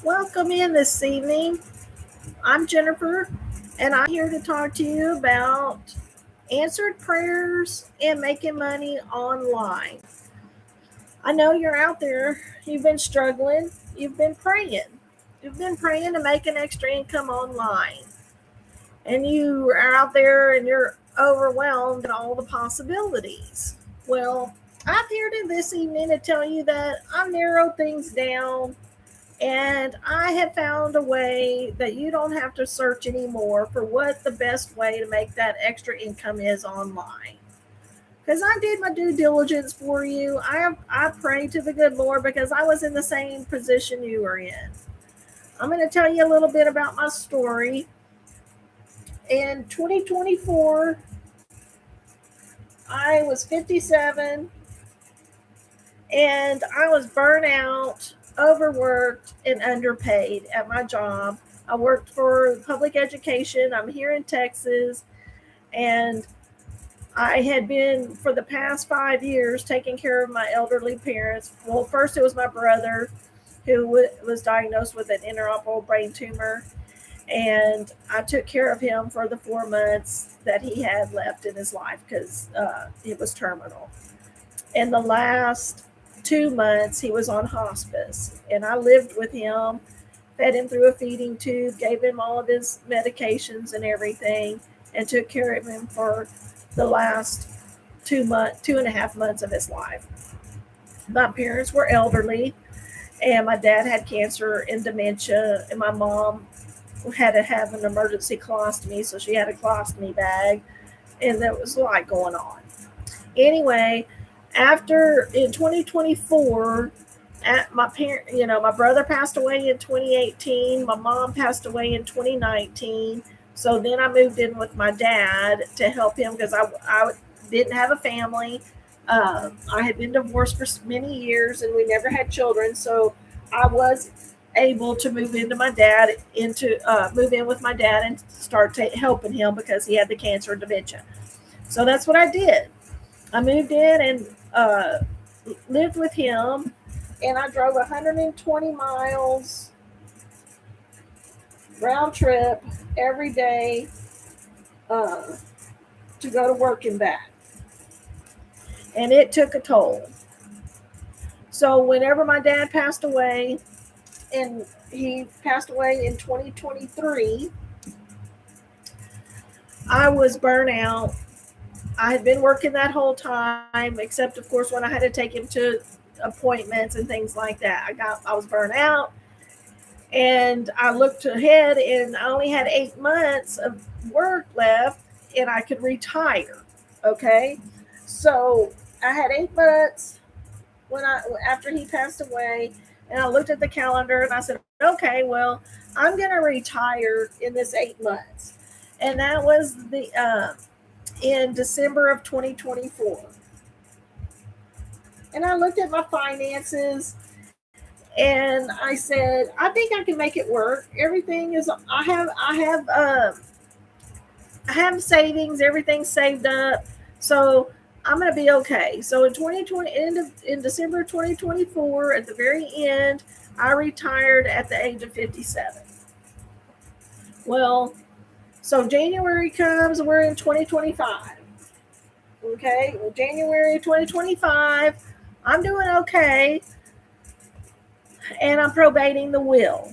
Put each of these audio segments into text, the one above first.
Welcome in this evening. I'm Jennifer, and I'm here to talk to you about answered prayers and making money online. I know you're out there, you've been struggling, you've been praying. You've been praying to make an extra income online. And you are out there and you're overwhelmed at all the possibilities. Well, I'm here to this evening to tell you that I've narrowed things down and I have found a way that you don't have to search anymore for what the best way to make that extra income is online. Because I did my due diligence for you. I prayed to the good Lord because I was in the same position you were in. I'm going to tell you a little bit about my story. In 2024, I was 57 and I was burnt out, overworked, and underpaid at my job. I worked for public education. I'm here in Texas, and I had been for the past 5 years taking care of my elderly parents. Well, first it was my brother who was diagnosed with an inoperable brain tumor, and I took care of him for the 4 months that he had left in his life because it was terminal. In the last 2 months, he was on hospice, and I lived with him, fed him through a feeding tube, gave him all of his medications and everything, and took care of him for the last 2.5 months of his life. My parents were elderly, and my dad had cancer and dementia, and my mom had to have an emergency colostomy, so she had a colostomy bag, and there was a lot going on. Anyway, after in 2024, my brother passed away in 2018. My mom passed away in 2019. So then I moved in with my dad to help him because I didn't have a family. I had been divorced for many years and we never had children. So I was able to move in with my dad and start helping him because he had the cancer and dementia. So that's what I did. I moved in and lived with him, and I drove 120 miles round trip every day uh, to go to work and back. And it took a toll. So, whenever my dad passed away, and he passed away in 2023, I was burnt out. I had been working that whole time, except of course when I had to take him to appointments and things like that. I was burnt out, and I looked ahead, and I only had 8 months of work left, and I could retire. Okay, so I had 8 months when I after he passed away, and I looked at the calendar and I said, okay, well, I'm gonna retire in this 8 months, and that was the in December of 2024. And I looked at my finances and I said, I think I can make it work. Everything is I have savings, everything's saved up. So I'm going to be okay. So in 2020 in December 2024 at the very end, I retired at the age of 57. Well, so January comes, we're in 2025. Okay, well, January 2025, I'm doing okay, and I'm probating the will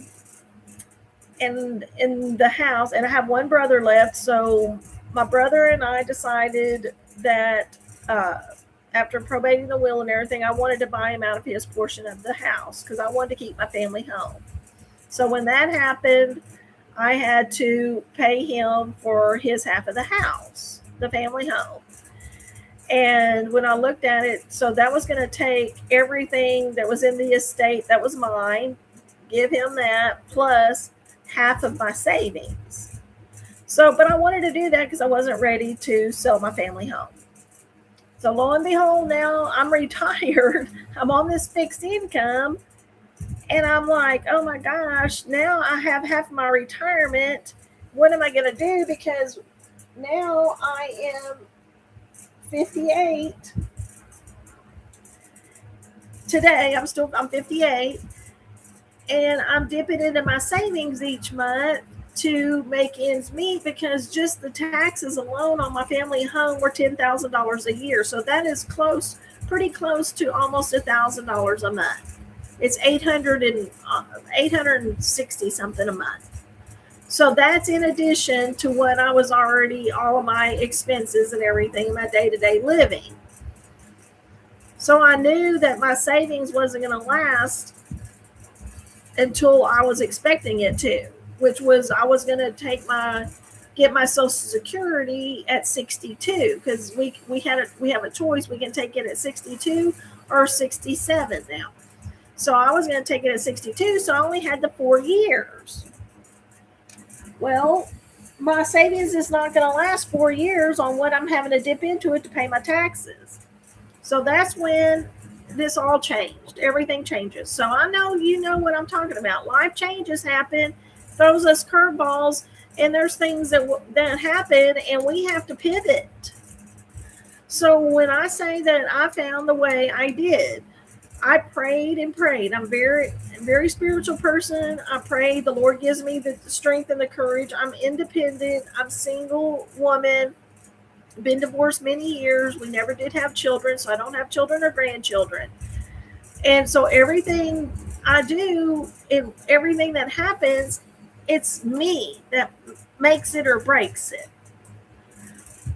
and in the house, and I have one brother left. So my brother and I decided that uh, after probating the will and everything, I wanted to buy him out of his portion of the house because I wanted to keep my family home. So when that happened, I had to pay him for his half of the house, the family home. And when I looked at it, so that was going to take everything that was in the estate that was mine, give him that, plus half of my savings. So, but I wanted to do that because I wasn't ready to sell my family home. So, lo and behold, now I'm retired. I'm on this fixed income. And I'm like, oh my gosh, now I have half of my retirement. What am I going to do? Because now I am 58 today. I'm 58, And I'm dipping into my savings each month to make ends meet, because just the taxes alone on my family home were $10,000 a year. So that is pretty close to almost $1,000 a month. It's 860 something a month. So that's in addition to what I was already, all of my expenses and everything in my day-to-day living. So I knew that my savings wasn't going to last until I was expecting it to, which was I was going to get my Social Security at 62, because we have a choice. We can take it at 62 or 67 now. So I was going to take it at 62, so I only had the 4 years. Well, my savings is not going to last 4 years on what I'm having to dip into it to pay my taxes. So that's when this all changed. Everything changes. So I know you know what I'm talking about. Life changes happen, throws us curveballs, and there's things that happen, and we have to pivot. So when I say that I found the way I did, I prayed and prayed. I'm very spiritual person. I pray. The Lord gives me the strength and the courage. I'm independent. I'm a single woman. Been divorced many years. We never did have children, so I don't have children or grandchildren. And so everything I do and everything that happens, it's me that makes it or breaks it.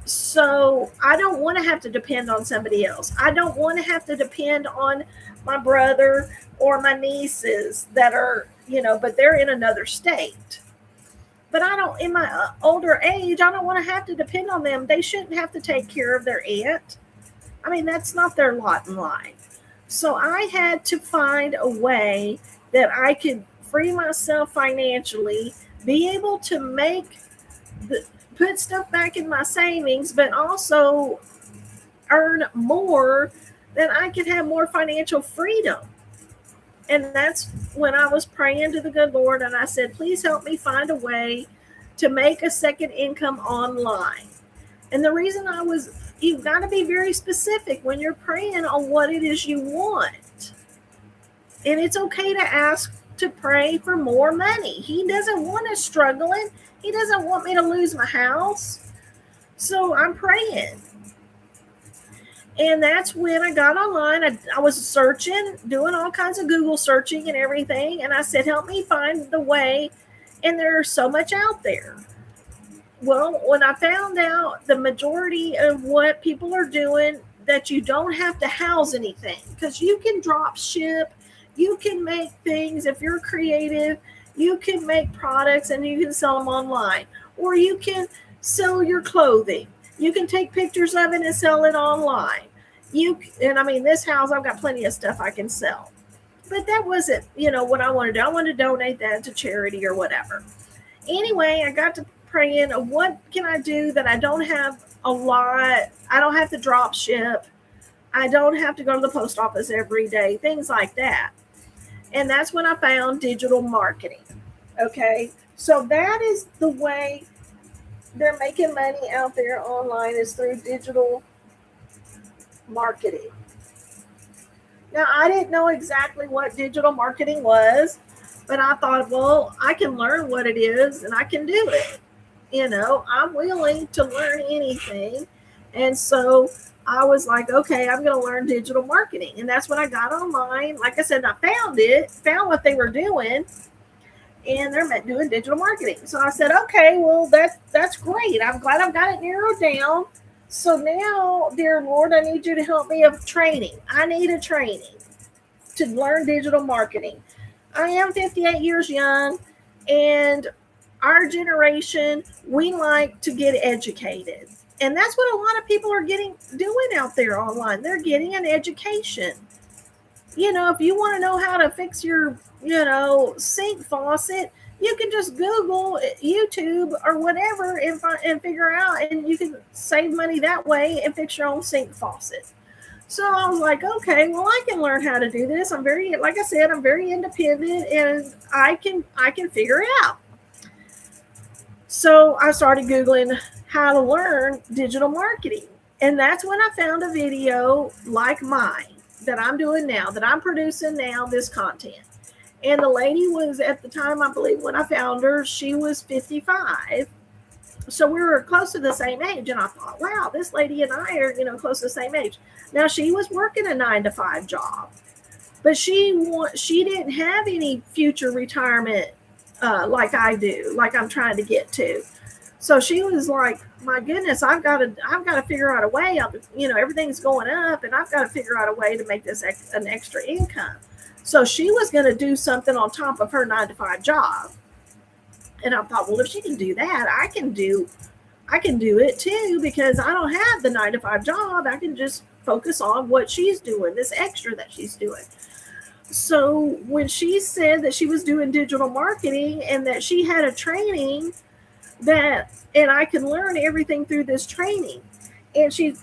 So I don't want to have to depend on somebody else. I don't want to have to depend on my brother or my nieces that are, but they're in another state. But I don't, in my older age, I don't want to have to depend on them. They shouldn't have to take care of their aunt. I mean, that's not their lot in life. So I had to find a way that I could free myself financially, be able to put stuff back in my savings, but also earn more, then I could have more financial freedom. And that's when I was praying to the good Lord, and I said, please help me find a way to make a second income online. And the reason you've got to be very specific when you're praying on what it is you want. And it's okay to pray for more money. He doesn't want us struggling. He doesn't want me to lose my house. So I'm praying. And that's when I got online. I was searching, doing all kinds of Google searching and everything. And I said, help me find the way. And there's so much out there. Well, when I found out the majority of what people are doing, that you don't have to house anything, because you can drop ship, you can make things. If you're creative, you can make products and you can sell them online, or you can sell your clothing. You can take pictures of it and sell it online. This house, I've got plenty of stuff I can sell. But that wasn't, what I wanted to do. I wanted to donate that to charity or whatever. Anyway, I got to praying, what can I do that I don't have a lot? I don't have to drop ship. I don't have to go to the post office every day, things like that. And that's when I found digital marketing. Okay. So that is the way they're making money out there online, is through digital marketing. Now, I didn't know exactly what digital marketing was, but I thought, well, I can learn what it is and I can do it. I'm willing to learn anything. And so I was like, okay, I'm going to learn digital marketing. And that's when I got online. Like I said, I found what they were doing, and they're doing digital marketing. So I said, okay, well, that's great. I'm glad I've got it narrowed down. So now, dear Lord, I need you to help me with training. I need a training to learn digital marketing. I am 58 years young, and our generation, we like to get educated. And that's what a lot of people are doing out there online. They're getting an education. If you want to know how to fix your, sink faucet, you can just Google, YouTube, or whatever and figure out, and you can save money that way and fix your own sink faucet. So I was like, okay, well, I can learn how to do this. I'm very independent, and I can figure it out. So I started Googling how to learn digital marketing. And that's when I found a video like mine that I'm doing now, that I'm producing now, this content. And the lady was, at the time, I believe, when I found her, she was 55. So we were close to the same age. And I thought, wow, this lady and I are, close to the same age. Now, she was working a 9-to-5 job, but she didn't have any future retirement like I do, like I'm trying to get to. So she was like, my goodness, I've got to figure out a way. Everything's going up, and I've got to figure out a way to make this an extra income. So she was going to do something on top of her 9-to-5 job. And I thought, well, if she can do that, I can do it too, because I don't have the 9-to-5 job. I can just focus on what she's doing, this extra that she's doing. So when she said that she was doing digital marketing and that she had a training and I can learn everything through this training. And she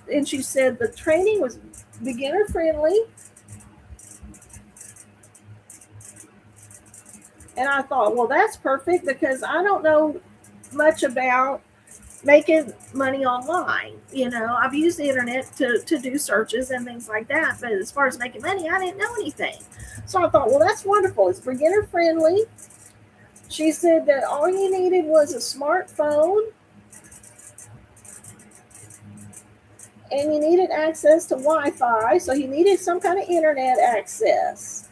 said the training was beginner friendly. And I thought, well, that's perfect, because I don't know much about making money online. I've used the internet to do searches and things like that. But as far as making money, I didn't know anything. So I thought, well, that's wonderful. It's beginner friendly. She said that all you needed was a smartphone, and you needed access to Wi-Fi. So you needed some kind of internet access.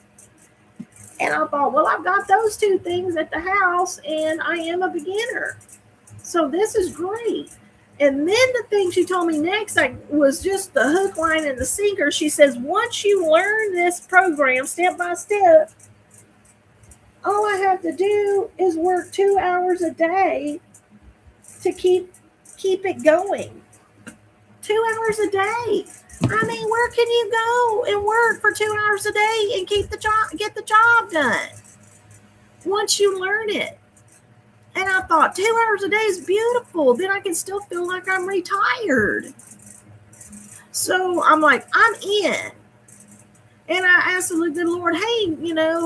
And I thought, well, I've got those two things at the house, and I am a beginner. So this is great. And then the thing she told me next was just the hook, line, and the sinker. She says, once you learn this program step by step, all I have to do is work 2 hours a day to keep it going. 2 hours a day. I mean, where can you go and work for 2 hours a day and get the job done once you learn it? And I thought, 2 hours a day is beautiful. Then I can still feel like I'm retired. So I'm like, I'm in. And I asked the good Lord, hey,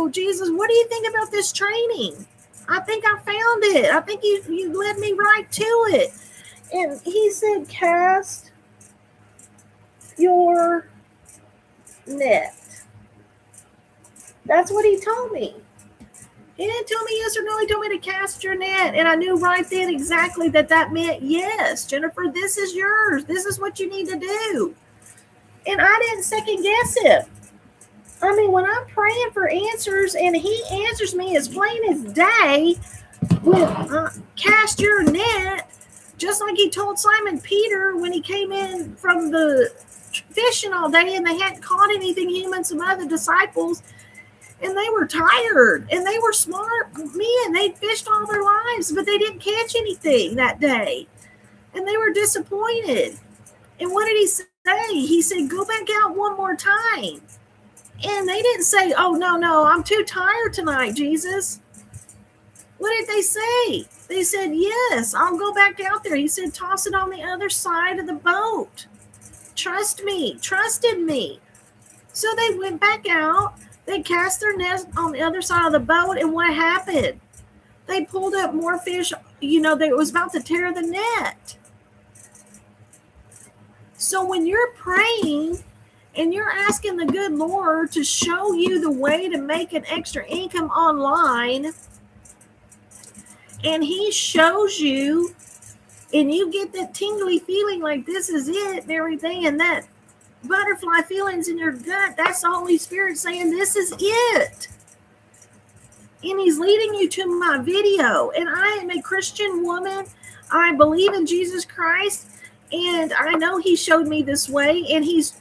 Jesus, what do you think about this training? I think I found it. I think you led me right to it. And he said, cast your net. That's what he told me. He didn't tell me yes or no. He told me to cast your net. And I knew right then exactly that meant yes. Jenifer, this is yours. This is what you need to do. And I didn't second guess it. I mean, when I'm praying for answers and he answers me as plain as day with cast your net, just like he told Simon Peter when he came in from the fishing all day and they hadn't caught anything, him and some other disciples, and they were tired and they were smart men. They'd fished all their lives, but they didn't catch anything that day. And they were disappointed. And what did he say? He said, go back out one more time. And they didn't say, oh, no, I'm too tired tonight, Jesus. What did they say? They said, yes, I'll go back out there. He said, toss it on the other side of the boat. Trust me, trusted me. So they went back out. They cast their net on the other side of the boat. And what happened? They pulled up more fish. They was about to tear the net. So when you're praying and you're asking the good Lord to show you the way to make an extra income online, and he shows you, and you get that tingly feeling like this is it and everything, and that butterfly feelings in your gut, that's the Holy Spirit saying this is it. And he's leading you to my video. And I am a Christian woman. I believe in Jesus Christ. And I know he showed me this way. And he's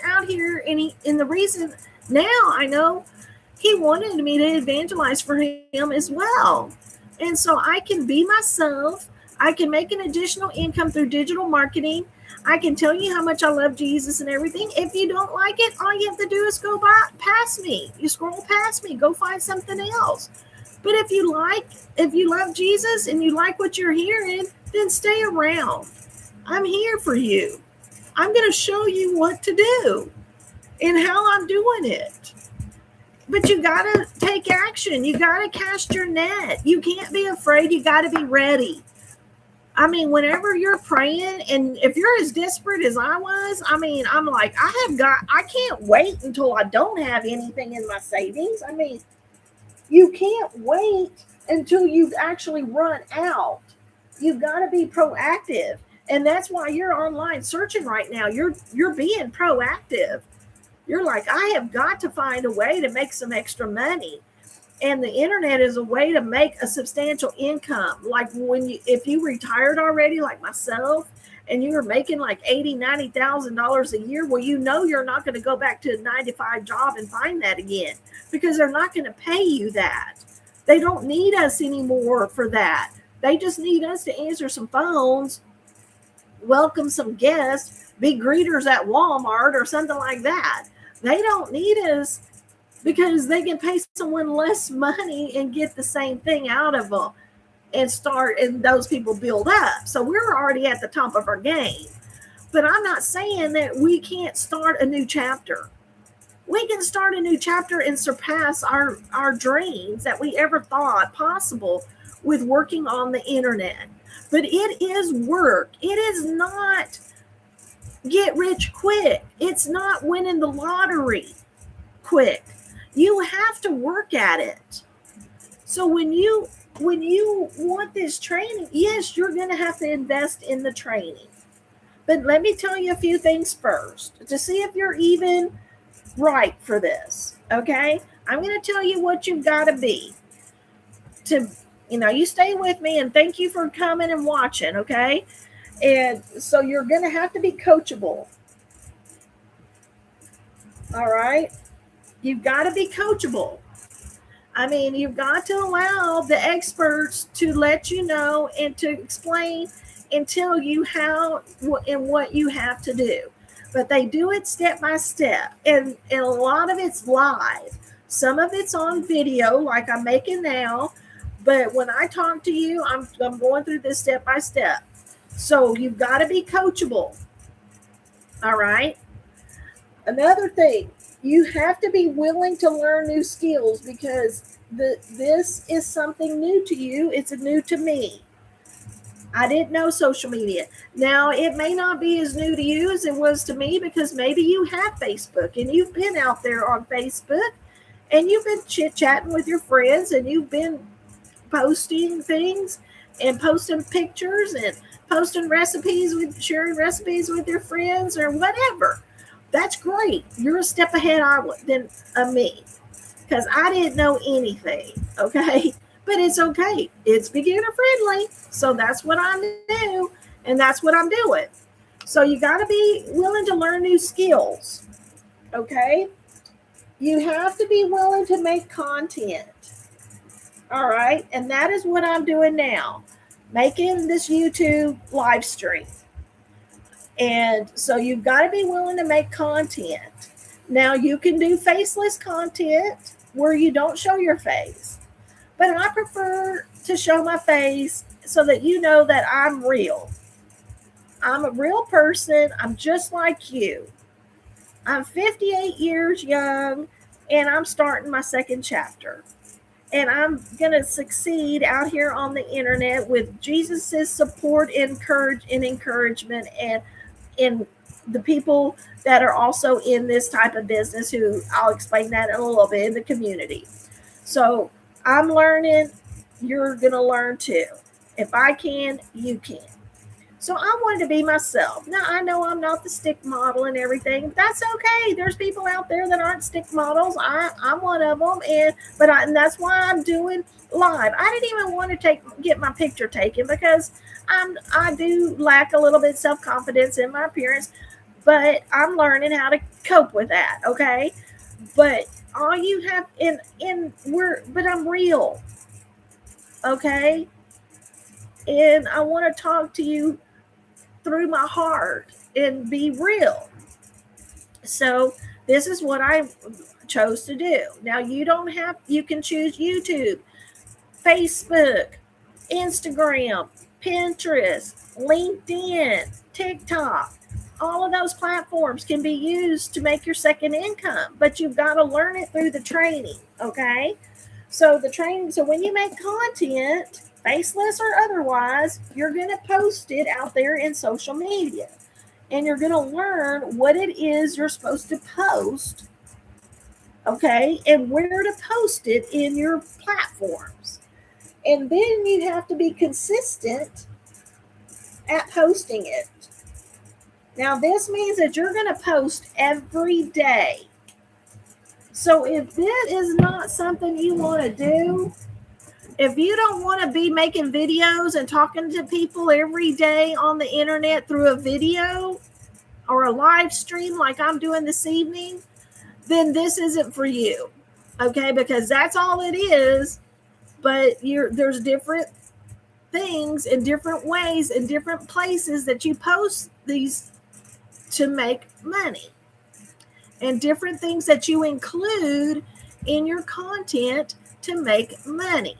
out here. And the reason now I know he wanted me to evangelize for him as well. And so I can be myself. I can make an additional income through digital marketing. I can tell you how much I love Jesus and everything. If you don't like it, all you have to do is go past me. You scroll past me, go find something else. But if you love Jesus and you like what you're hearing, then stay around. I'm here for you. I'm going to show you what to do and how I'm doing it. But you got to take action. You got to cast your net. You can't be afraid. You got to be ready. I mean, whenever you're praying, and if you're as desperate as I was, I mean, I'm like, I can't wait until I don't have anything in my savings. I mean, You can't wait until you actually run out. You've got to be proactive. And that's why you're online searching right now. You're being proactive. You're like, I have got to find a way to make some extra money. And the internet is a way to make a substantial income. Like if you retired already, like myself, and you were making like $80,000-$90,000 a year, well, you're not going to go back to a 9-to-5 job and find that again, because they're not going to pay you that. They don't need us anymore for that. They just need us to answer some phones, welcome some guests, be greeters at Walmart or something like that. They don't need us because they can pay someone less money and get the same thing out of them and those people build up. So we're already at the top of our game. But I'm not saying that we can't start a new chapter. We can start a new chapter and surpass our dreams that we ever thought possible with working on the internet. But it is work. It is not get rich quick. It's not winning the lottery quick. You have to work at it. So when you want this training, yes, you're going to have to invest in the training. But let me tell you a few things first to see if you're even right for this. Okay? I'm going to tell you what you've got to be. You stay with me, and thank you for coming and watching, okay? And so you're going to have to be coachable. All right? You've got to be coachable. I mean, you've got to allow the experts to let you know and to explain and tell you how and what you have to do. But they do it step by step, and a lot of it's live. Some of it's on video, like I'm making now. But when I talk to you, I'm going through this step by step. So you've got to be coachable. All right. Another thing, you have to be willing to learn new skills, because this is something new to you. It's new to me. I didn't know social media. Now, it may not be as new to you as it was to me, because maybe you have Facebook and you've been out there on Facebook and you've been chit-chatting with your friends and you've been posting things and posting pictures and posting recipes, sharing recipes with your friends or whatever. That's great. You're a step ahead of me, because I didn't know anything, okay? But it's okay. It's beginner friendly. So that's what I knew, and that's what I'm doing. So you got to be willing to learn new skills, okay? You have to be willing to make content, all right? And that is what I'm doing now, making this YouTube live stream. And so you've got to be willing to make content. Now, you can do faceless content where you don't show your face, but I prefer to show my face so that you know that I'm real. I'm a real person. I'm just like you. I'm 58 years young, and I'm starting my second chapter. And I'm going to succeed out here on the internet with Jesus's support, encouragement, and in the people that are also in this type of business, who I'll explain that in a little bit, in the community. So I'm learning. You're going to learn too. If I can, you can. So I wanted to be myself. Now, I know I'm not the stick model and everything, but that's okay. There's people out there that aren't stick models. I'm one of them, and that's why I'm doing live. I didn't even want to get my picture taken, because I do lack a little bit self-confidence in my appearance, but I'm learning how to cope with that, okay? But all you have but I'm real, okay? And I want to talk to you through my heart and be real. So this is what I chose to do. Now, you can choose YouTube, Facebook, Instagram, Pinterest, LinkedIn, TikTok. All of those platforms can be used to make your second income, but you've got to learn it through the training, okay? So when you make content, faceless or otherwise, you're going to post it out there in social media, and you're going to learn what it is you're supposed to post, okay, and where to post it in your platforms. And then you have to be consistent at posting it. Now, this means that you're going to post every day. So, if this is not something you want to do, if you don't want to be making videos and talking to people every day on the internet through a video or a live stream like I'm doing this evening, then this isn't for you. Okay, because that's all it is. But there's different things in different ways in different places that you post these to make money, and different things that you include in your content to make money,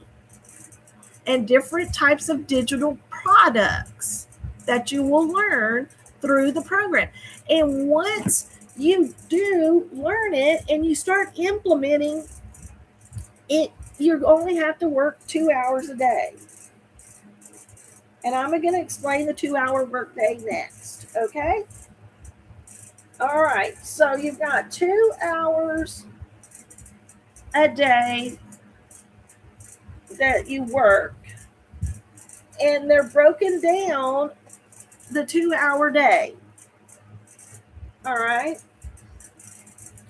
and different types of digital products that you will learn through the program. And once you do learn it and you start implementing it, you only have to work 2 hours a day. And I'm going to explain the 2-hour workday next, okay? All right, so you've got 2 hours a day that you work, and they're broken down the 2-hour day. All right,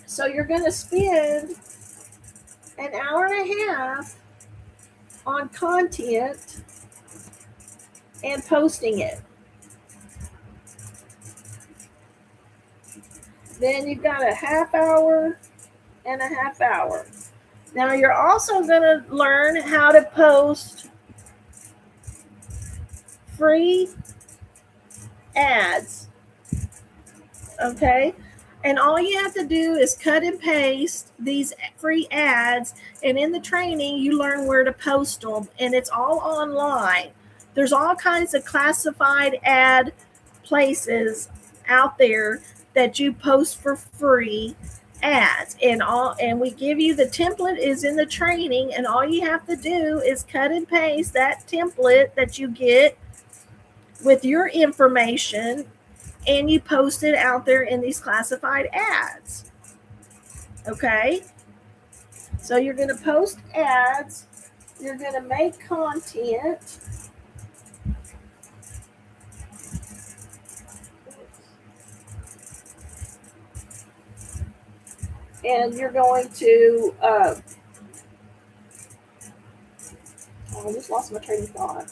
so you're going to spend an hour and a half on content and posting it. Then you've got a half hour and a half hour. Now you're also going to learn how to post free ads. Okay? And all you have to do is cut and paste these free ads, and in the training you learn where to post them, and it's all online. There's all kinds of classified ad places out there that you post for free ads, and we give you the template is in the training, and all you have to do is cut and paste that template that you get with your information, and you post it out there in these classified ads. Okay, so you're going to post ads, you're going to make content, and you're going to I just lost my train of thought.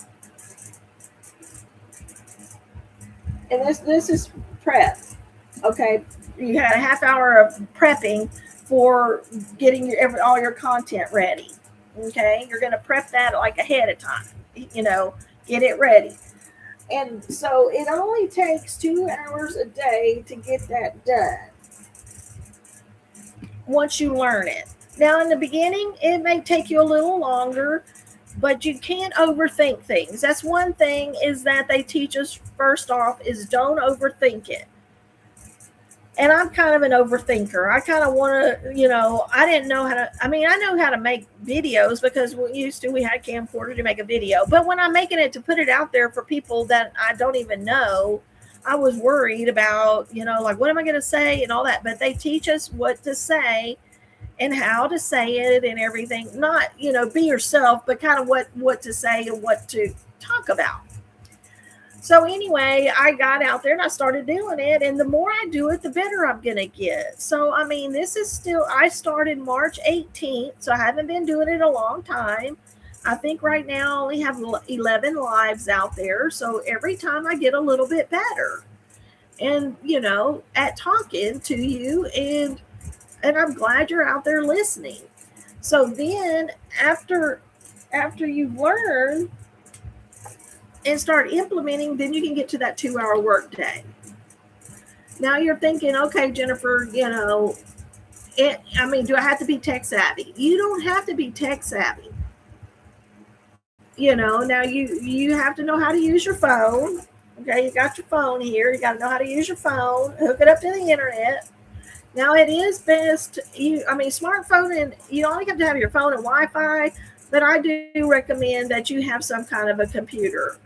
And this is prep. Okay, you had a half hour of prepping for getting all your content ready. Okay, you're going to prep that like ahead of time. Get it ready. And so it only takes 2 hours a day to get that done once you learn it. Now, in the beginning, it may take you a little longer, but you can't overthink things. That's one thing is that they teach us first off is don't overthink it. And I'm kind of an overthinker. I kind of want to, I didn't know how to, I know how to make videos because we had a camcorder to make a video. But when I'm making it to put it out there for people that I don't even know, I was worried about, like, what am I going to say and all that. But they teach us what to say and how to say it and everything. Not, be yourself, but kind of what to say and what to talk about. So anyway, I got out there and I started doing it. And the more I do it, the better I'm going to get. So, this is I started March 18th. So I haven't been doing it a long time. I think right now I only have 11 lives out there. So every time I get a little bit better. And, at talking to you. And I'm glad you're out there listening. So then after you learn and start implementing, then you can get to that 2-hour workday. Now you're thinking, okay, Jenifer, do I have to be tech savvy? You don't have to be tech savvy. Now you have to know how to use your phone. Okay, you got your phone here. You got to know how to use your phone, hook it up to the internet. Now it is best, smartphone, and you only have to have your phone and Wi-Fi, but I do recommend that you have some kind of a computer,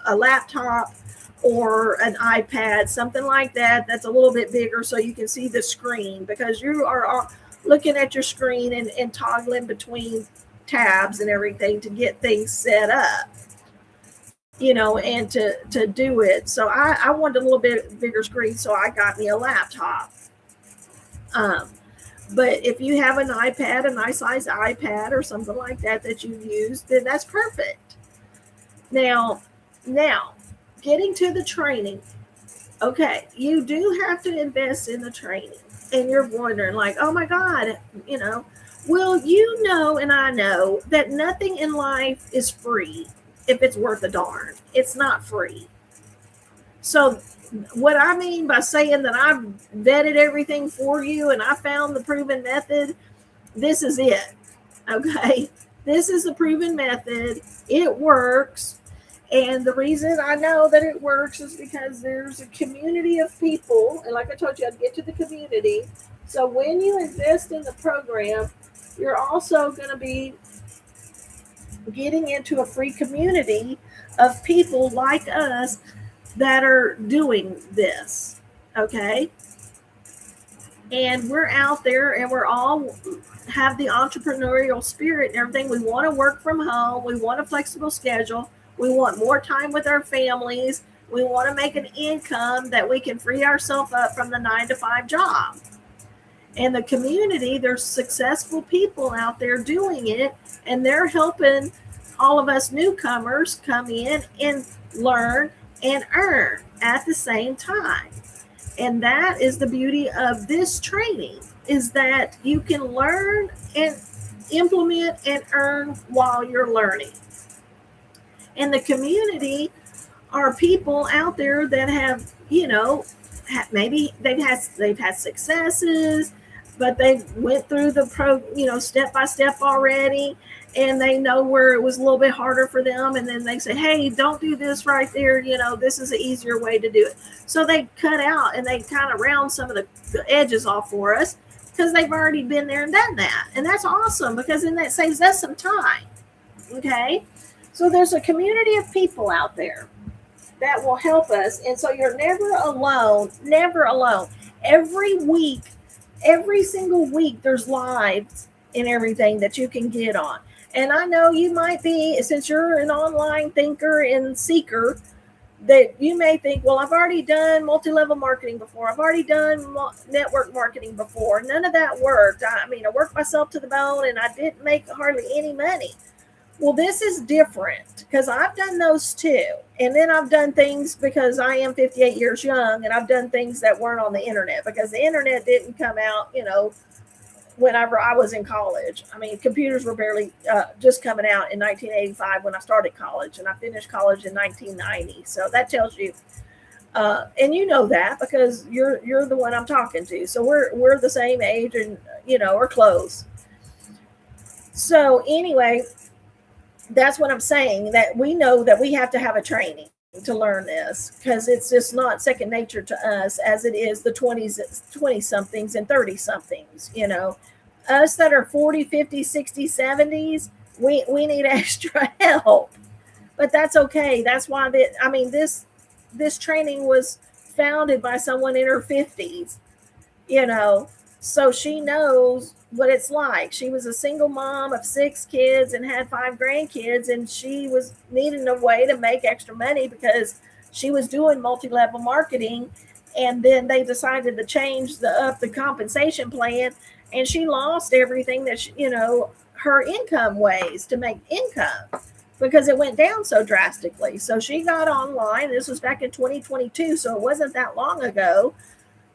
a laptop or an iPad, something like that that's a little bit bigger so you can see the screen, because you are looking at your screen and toggling between tabs and everything to get things set up, and to do it. So I wanted a little bit bigger screen, so I got me a laptop. Um, but if you have an iPad, a nice size iPad or something like that you use, then that's perfect. Now, getting to the training. Okay, you do have to invest in the training. And you're wondering, like, oh my God, you know, well, and I know that nothing in life is free if it's worth a darn. It's not free. So, what I mean by saying that I've vetted everything for you and I found the proven method, this is it. Okay, this is the proven method. It works. And the reason I know that it works is because there's a community of people. And like I told you, I'd get to the community. So when you invest in the program, you're also going to be getting into a free community of people like us that are doing this. Okay. And we're out there and we're all have the entrepreneurial spirit and everything. We want to work from home. We want a flexible schedule. We want more time with our families. We want to make an income that we can free ourselves up from the 9-to-5 job. And the community, there's successful people out there doing it, and they're helping all of us newcomers come in and learn and earn at the same time. And that is the beauty of this training, is that you can learn and implement and earn while you're learning. And the community are people out there that have, maybe they've had successes, but they went through the step by step already, and they know where it was a little bit harder for them. And then they say, hey, don't do this right there. This is an easier way to do it. So they cut out and they kind of round some of the edges off for us because they've already been there and done that. And that's awesome, because then that saves us some time. Okay. So there's a community of people out there that will help us. And so you're never alone, never alone. Every week, every single week, there's lives and everything that you can get on. And I know you might be, since you're an online thinker and seeker, that you may think, well, I've already done multi-level marketing before. I've already done network marketing before. None of that worked. I worked myself to the bone and I didn't make hardly any money. Well, this is different because I've done those too. And then I've done things because I am 58 years young, and I've done things that weren't on the internet because the internet didn't come out, whenever I was in college. Computers were barely just coming out in 1985 when I started college, and I finished college in 1990. So that tells you, and you know that because you're the one I'm talking to. So we're the same age, and we're close. So anyway, that's what I'm saying, that we know that we have to have a training to learn this, because it's just not second nature to us as it is the 20 somethings and 30 somethings. Us that are 40, 50, 60, 70s, we need extra help, but that's okay. That's why this training was founded by someone in her 50s, so she knows what it's like. She was a single mom of 6 kids and had 5 grandkids, and she was needing a way to make extra money because she was doing multi-level marketing, and then they decided to change up the compensation plan, and she lost everything that her income ways to make income because it went down so drastically. So she got online. This was back in 2022, so it wasn't that long ago.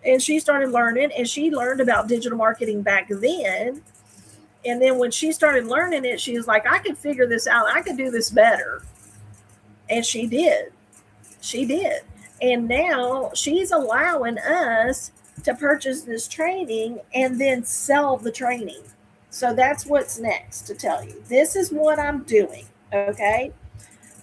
And she started learning, and she learned about digital marketing back then. And then when she started learning it, she was like, I could figure this out. I could do this better. And she did. She did. And now she's allowing us to purchase this training and then sell the training. So that's what's next to tell you. This is what I'm doing. Okay.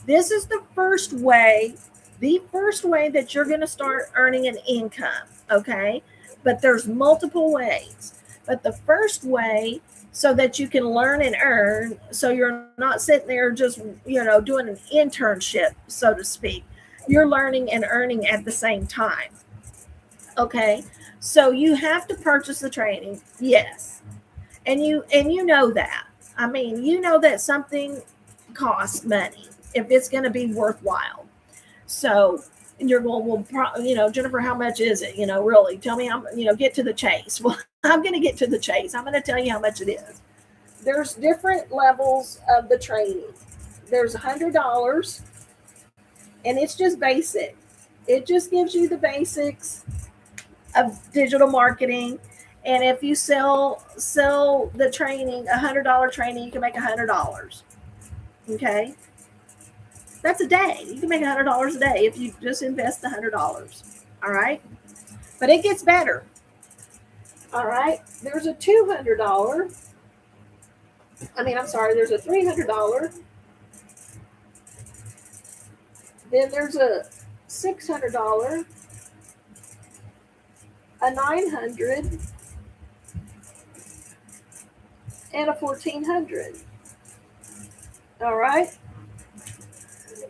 This is the first way that you're going to start earning an income. Okay. But there's multiple ways. But the first way, so that you can learn and earn, so you're not sitting there just, doing an internship, so to speak. You're learning and earning at the same time. Okay. So you have to purchase the training. Yes. And you know that. I mean, you know that something costs money if it's going to be worthwhile. So you're going, well, Jenifer, how much is it? Really, tell me how. Get to the chase. Well, I'm going to get to the chase. I'm going to tell you how much it is. There's different levels of the training. There's $100, and it's just basic. It just gives you the basics of digital marketing. And if you sell the training, $100 training, you can make $100. Okay, that's a day. You can make $100 a day if you just invest the $100. All right, but it gets better. All right, there's a $200. I'm sorry. There's a $300. Then there's a $600, a $900, and a $1,400. All right.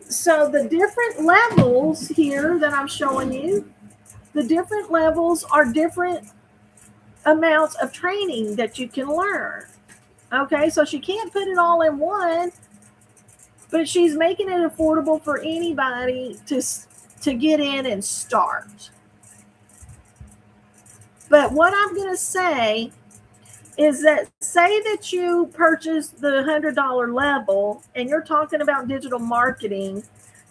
So the different levels here that I'm showing you, the different levels are different amounts of training that you can learn. Okay, so she can't put it all in one, but she's making it affordable for anybody to get in and start. But what I'm going to say is that, say that you purchase the $100 level and you're talking about digital marketing,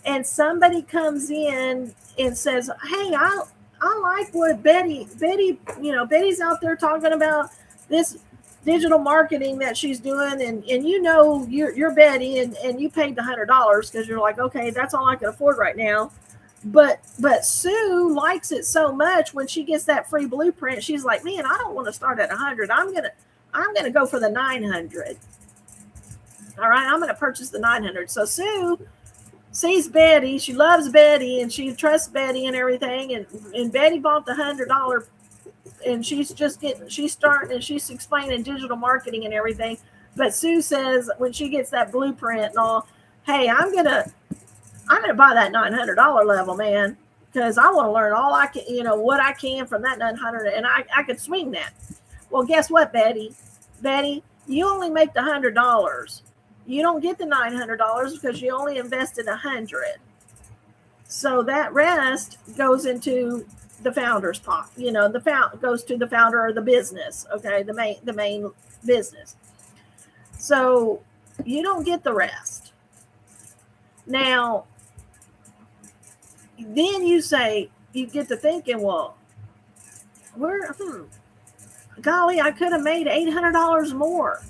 and somebody comes in and says, hey, I like what Betty's out there talking about this digital marketing that she's doing, and you're Betty, and you paid the $100 because you're like, okay, that's all I can afford right now. But Sue likes it so much. When she gets that free blueprint, she's like, man, I don't want to start at 100. I'm gonna go for the 900. All right, I'm gonna purchase the 900. So Sue sees Betty, she loves Betty, and she trusts Betty and everything. And Betty bought the $100, and she's starting, and she's explaining digital marketing and everything. But Sue says, when she gets that blueprint and all, hey, I'm gonna buy that $900 level, man, because I want to learn all I can, what I can from that 900, and I could swing that. Well, guess what, Betty, you only make the $100. You don't get the $900 because you only invested $100. So that rest goes into the founder's pot. Goes to the founder of the business. Okay, the main business. So you don't get the rest. Now, then you get to thinking, well, golly, I could have made $800 more.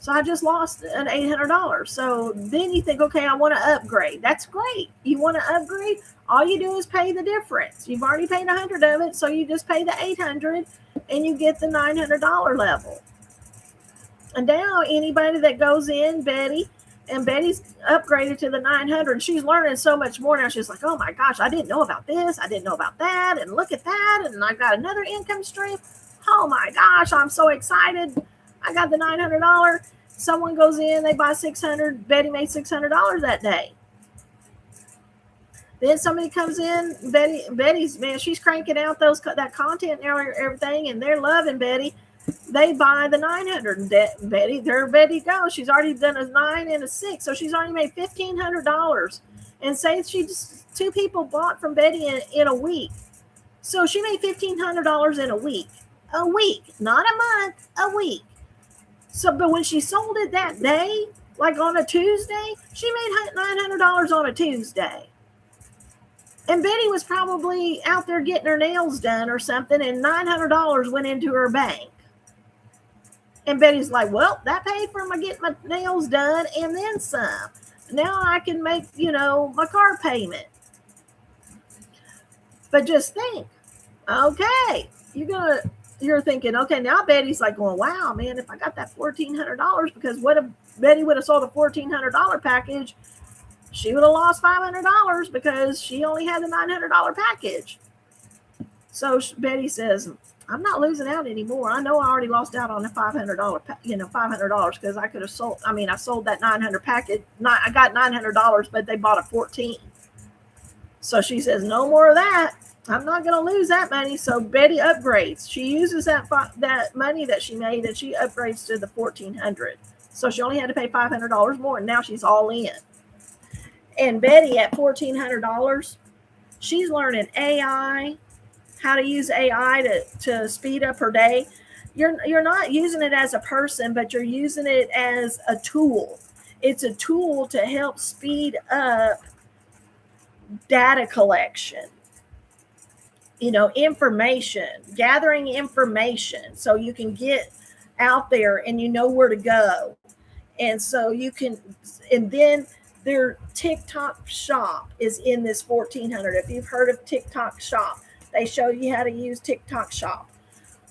So I just lost an $800. So then you think, okay, I want to upgrade. That's great. You want to upgrade? All you do is pay the difference. You've already paid 100 of it, so you just pay the 800 and you get the $900 level. And now anybody that goes in, Betty's upgraded to the 900. She's learning so much more now. She's like, oh my gosh, I didn't know about this. I didn't know about that. And look at that. And I got another income stream. Oh my gosh, I'm so excited. I got the $900. Someone goes in, they buy 600. Betty made $600 that day. Then somebody comes in, Betty's, man, she's cranking out that content and everything, and they're loving Betty. They buy the 900. Betty goes. She's already done a 9 and a 6, so she's already made $1,500. And say two people bought from Betty in a week, so she made $1,500 in a week. A week, not a month, a week. So, but when she sold it that day, like on a Tuesday, she made $900 on a Tuesday. And Betty was probably out there getting her nails done or something, and $900 went into her bank. And Betty's like, well, that paid for my getting my nails done and then some. Now I can make, my car payment. But just think, okay, you're thinking, okay, now Betty's like going, wow, man, if I got that $1,400, because what if Betty would have sold a $1,400 package, she would have lost $500 because she only had the $900 package. So Betty says, I'm not losing out anymore. I know I already lost out on the $500, $500 because I could have sold. I sold that 900 package. I got $900, but they bought a 14. So she says, no more of that. I'm not going to lose that money. So Betty upgrades. She uses that money that she made and she upgrades to the 1400. So she only had to pay $500 more, and now she's all in. And Betty at $1,400, she's learning AI, how to use AI to speed up her day. You're not using it as a person, but you're using it as a tool. It's a tool to help speed up data collection, information, gathering information so you can get out there and you know where to go. And so you can, and then their TikTok shop is in this 1400. If you've heard of TikTok shop, they show you how to use TikTok shop.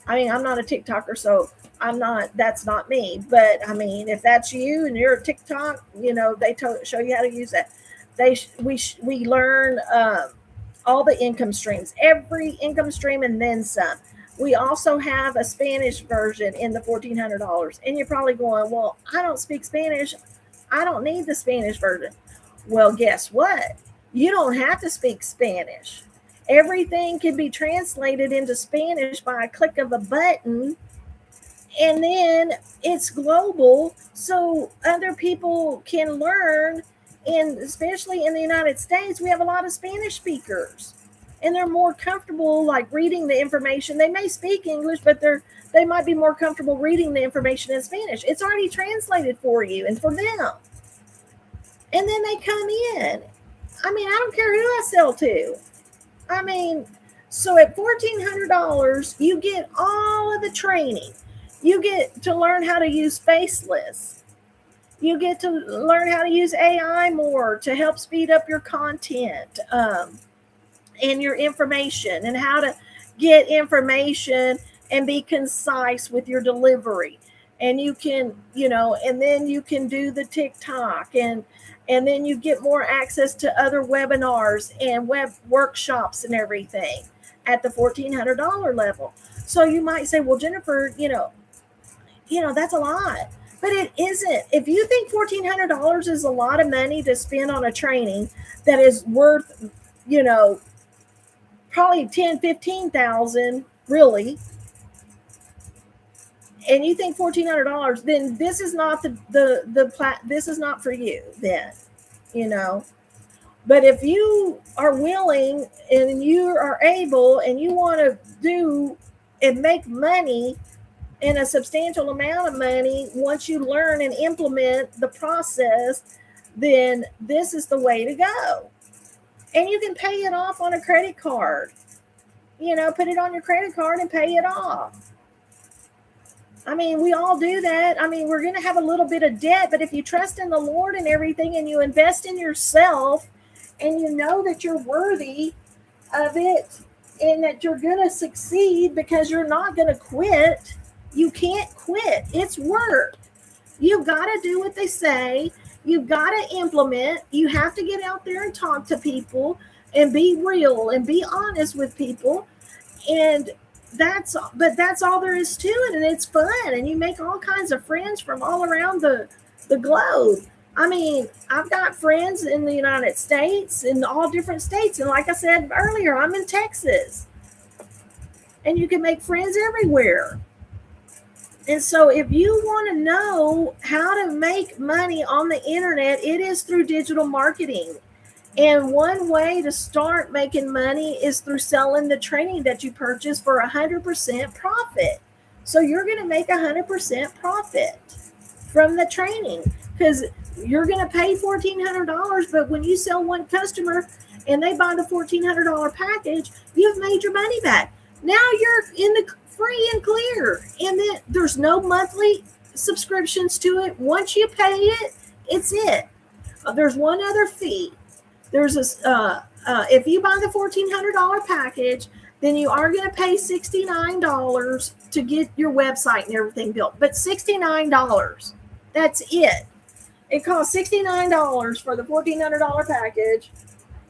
I mean, I'm not a TikToker, so that's not me. But I mean, if that's you and you're a TikTok, they show you how to use that. We learn all the income streams, every income stream, and then some. We also have a Spanish version in the $1,400. And you're probably going, well, I don't speak Spanish. I don't need the Spanish version. Well, guess what? You don't have to speak Spanish. Everything can be translated into Spanish by a click of a button. And then it's global, so other people can learn. And especially in the United States, we have a lot of Spanish speakers. And they're more comfortable like reading the information. They may speak English, but they might be more comfortable reading the information in Spanish. It's already translated for you and for them. And then they come in. I mean, I don't care who I sell to. I mean, so at $1,400, you get all of the training. You get to learn how to use Faceless. You get to learn how to use AI more to help speed up your content and your information, and how to get information and be concise with your delivery. And you can, and then you can do the TikTok, and then you get more access to other webinars and web workshops and everything at the $1,400 level. So you might say, well, Jenifer, that's a lot. But it isn't. If you think $1,400 is a lot of money to spend on a training that is worth, probably $10,000, $15,000, really, and you think $1,400, then this is not this is not for you. Then, But if you are willing and you are able and you want to do and make money, and a substantial amount of money, once you learn and implement the process, then this is the way to go. And you can pay it off on a credit card. Put it on your credit card and pay it off. I mean, we all do that. I mean, we're going to have a little bit of debt, but if you trust in the Lord and everything, and you invest in yourself, and you know that you're worthy of it, and that you're going to succeed because you're not going to quit. You can't quit. It's work. You've got to do what they say. You've got to implement. You have to get out there and talk to people and be real and be honest with people. And that's all there is to it. And it's fun. And you make all kinds of friends from all around the globe. I mean, I've got friends in the United States, in all different states. And like I said earlier, I'm in Texas. And you can make friends everywhere. And so if you want to know how to make money on the internet, it is through digital marketing. And one way to start making money is through selling the training that you purchase for 100% profit. So you're going to make 100% profit from the training, because you're going to pay $1,400. But when you sell one customer and they buy the $1,400 package, you've made your money back. Now you're in the free and clear, and then there's no monthly subscriptions to it. Once you pay it, it's it. There's one other fee. There's if you buy the $1,400 package, then you are going to pay $69 to get your website and everything built. But $69, that's it. It costs $69 for the $1,400 package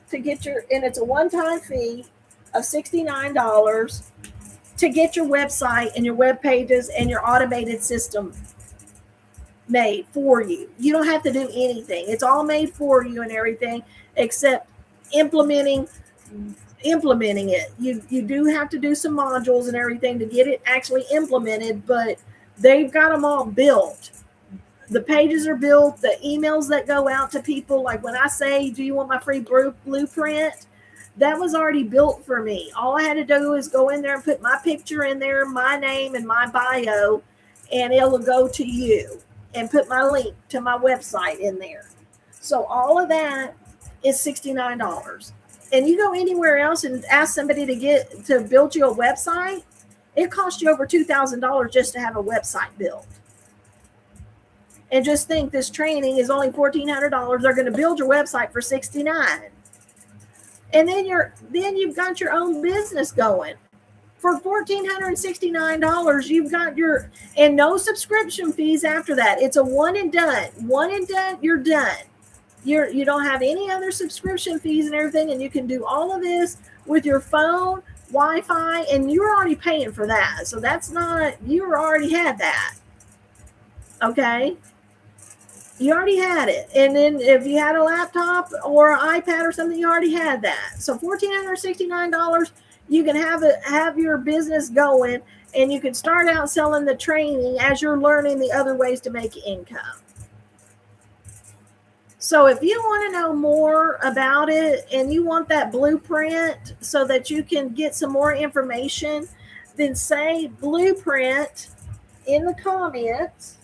to get and it's a one-time fee of $69 to get your website and your web pages and your automated system made for you. You don't have to do anything. It's all made for you and everything, except implementing implementing it. You do have to do some modules and everything to get it actually implemented, but they've got them all built. The pages are built, the emails that go out to people, like when I say, do you want my free blueprint? That was already built for me. All I had to do is go in there and put my picture in there, my name and my bio, and it will go to you, and put my link to my website in there. So all of that is $69. And you go anywhere else and ask somebody to build you a website, it costs you over $2,000 just to have a website built. And just think, this training is only $1,400. They're going to build your website for $69. And then you've got your own business going. For $1,469, you've got and no subscription fees after that. It's a one and done. One and done, you're done. You don't have any other subscription fees and everything, and you can do all of this with your phone, Wi-Fi, and you're already paying for that. So that's not, you already had that. Okay? You already had it. And then if you had a laptop or an iPad or something, you already had that. So $1,469, you can have your business going, and you can start out selling the training as you're learning the other ways to make income. So if you want to know more about it and you want that blueprint so that you can get some more information, then say blueprint in the comments,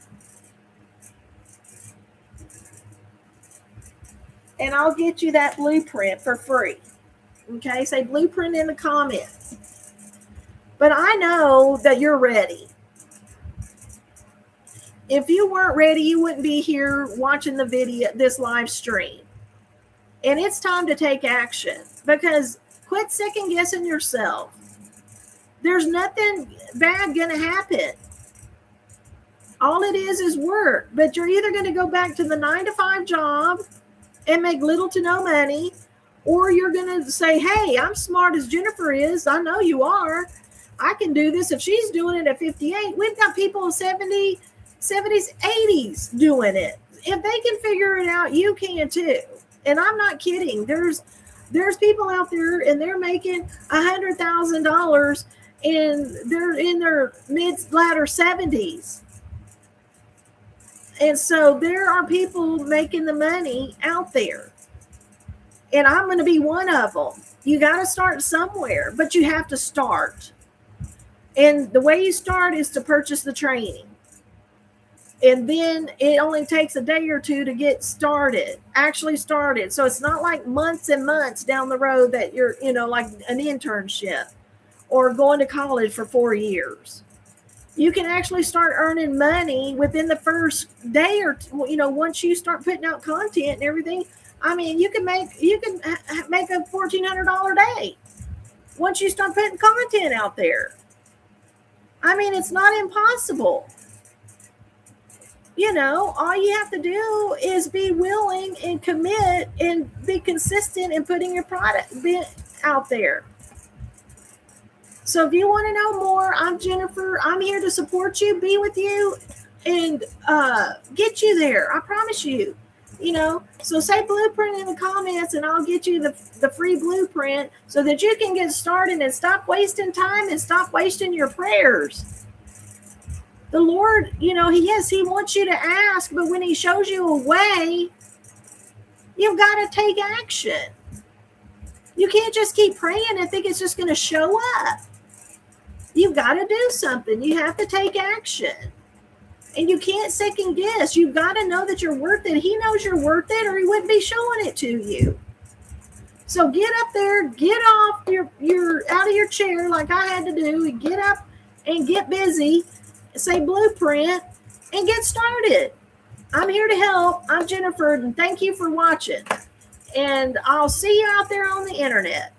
and I'll get you that blueprint for free. Okay, say blueprint in the comments. But I know that you're ready. If you weren't ready, you wouldn't be here watching the video, this live stream. And it's time to take action, because quit second guessing yourself. There's nothing bad going to happen. All it is work. But you're either going to go back to the 9-to-5 job and make little to no money, or you're going to say, hey, I'm smart as Jenifer is. I know you are. I can do this. If she's doing it at 58, we've got people in 70s, 80s doing it. If they can figure it out, you can too. And I'm not kidding. There's people out there, and they're making $100,000, and they're in their latter 70s. And so there are people making the money out there. And I'm going to be one of them. You got to start somewhere, but you have to start. And the way you start is to purchase the training. And then it only takes a day or two to get actually started. So it's not like months and months down the road that you're, like an internship or going to college for 4 years. You can actually start earning money within the first day or two, once you start putting out content and everything. I mean, you can make a $1,400 day once you start putting content out there. I mean, it's not impossible. All you have to do is be willing and commit and be consistent in putting your product out there. So if you want to know more, I'm Jenifer. I'm here to support you, be with you, and get you there. I promise you. So say blueprint in the comments, and I'll get you the free blueprint so that you can get started and stop wasting time and stop wasting your prayers. The Lord, He wants you to ask, but when He shows you a way, you've got to take action. You can't just keep praying and think it's just going to show up. You've got to do something. You have to take action. And you can't second guess. You've got to know that you're worth it. He knows you're worth it, or He wouldn't be showing it to you. So get up there, get off your out of your chair like I had to do, and get up and get busy, say blueprint, and get started. I'm here to help. I'm Jenifer, and thank you for watching. And I'll see you out there on the internet.